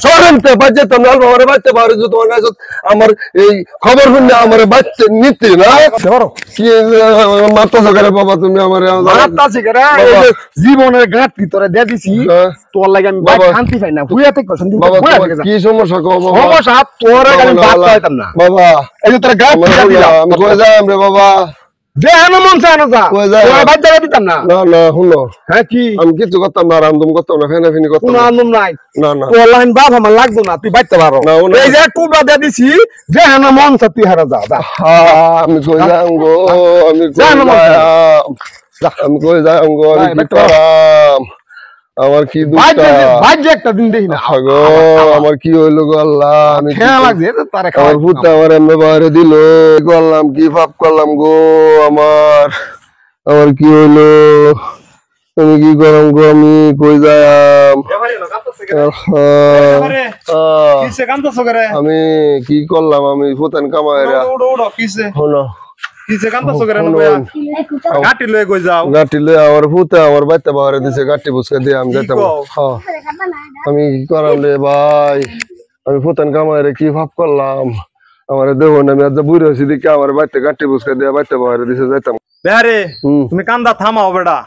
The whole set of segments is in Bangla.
সরেনতে বাজে তো নাল বাবারে বাইতে পারে যদি অনাসত আমার এই খবর শুনে আমার বাইতে নিতে না কি মাথা সকালে বাবা তুমি আমার মাথা সকালে জীবনের গাঁটটি তোরে দিয়ে দিছি তোর লাগি আমি বাইক শান্তি পাই না হুইয়া থেকে শান্তি বাবা কি সমস্যা কও বাবা সমস্যা তোরে আমি বাত পাইতাম না বাবা এই যে তোর গাঁটটি দিলাম আমি কই যাম রে বাবা যেহানো মন চায় না যা তোর বাইক যাবে দিতাম না না না শুনো হ্যাঁ কি আমি কিছু করতাম না রামদম করতাম না ফেনা ফেনি করতাম না আনন্দ নাই না না তোর লাইন বাপ আমার লাগতো না তুই বাইতে পারো এই যে টুবা দিয়ে দিছি যেহানো মন চায় তুই হারা যা যা আমি কই যাম গো আমি কই যাম গো আমি কি করাম আমার কি দুঃখ বাইক একটা দিন দেখি না গো আমার কি হইলো গো আল্লাহ আমি খেয়া লাগছে তারে আমার পুত আমার এমনি বাইরে দিল করলাম কি পাপ করলাম গো আমার কি হইলো আমি কি করাম গো আমি কই যাম আমি কি করলাম আমি ফুতান কামাইরা হলো গাটি লয়ে কই যাও গাটি লয়ে আমার পুতা আমার বাইতে বাহারে দিছে গাটি বুসকে দিয়ে আমি যেতাম আমি কি করাম রে ভাই আমি ফুতান কামাইরা কি ভাব করলাম আমার দেখো না আমি আজ বুড়ি হয়েছি দিকে আমার বাইতে গাটি বুসকে দিয়ে বাইতে বাহারে দিছে যেতাম বেহারে তুমি কান্দা থামাও বেটা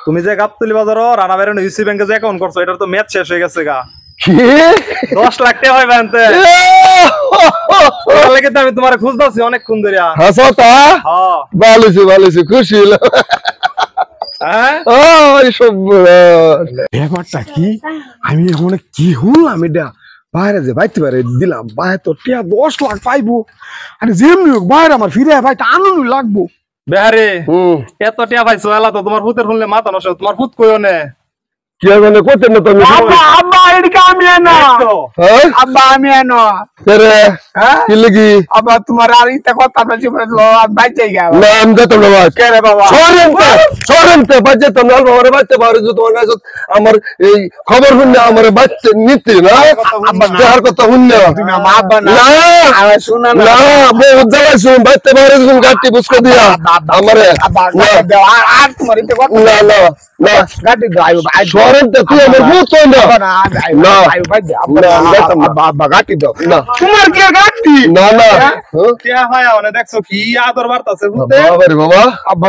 তুমি যে গাবতলি বাজারও রানা বেরন ইউসি ব্যাংকে যে অ্যাকাউন্ট করছো এটার তো ম্যাচ শেষ হয়ে গেছে গা কি 10 লাখ টাকা হয় ব্যাংকে তাহলে কিন্তু আমি তোমারে খুঁজতাছি অনেকক্ষণ ধরে হাসাতা হ্যাঁ ভালোছি খুশি হলো হ্যাঁ এই সব ব্যাপারটা কি আমি এখন কি হলাম এটা বাইরে যে বাইতে পারে দিলাম বাইরে তো টিয়া 10 লাখ পাইবো আরে যেমনি হোক বাইরে আমার ফিরে ভাইটা আনন্দ লাগবো বেহারে এত টিয়া পাইছো এলা তো তোমার ফুতের শুনলে মাথা নষ্ট তোমার ফুত কইও নে কি জানে কত না তুমি আব্বা এদিকে আমি না আব্বা আমি না রে কি লাগি আব্বা তোমার আর ইটা কথা বলছি বলো বাইতে গেল না আমি যেতাম না বাবা কে রে বাবা সরেনতে বাজে তো নাল বাবারে বাইতে পারে যদি অনাসত আমার এই খবর শুনে আমার বাইতে নিতে না আব্বা তার কথা শুনে তুমি আমার আব্বা না না শুনা না বহুত জায়গায় শুন বাইতে পারে যখন গাটি বুসকে দিয়া আমারে আব্বা আর তোমার ইটা কথা না না না গাটি দাও সরেনতে তুই আমার ভূত কই না না আব্বা গাটি দাও না তোমার কি গাটি না না টিয়া হয় মানে দেখছো কি আদর বার্তাছে ফুতে বাবা রে বাবা আব্বা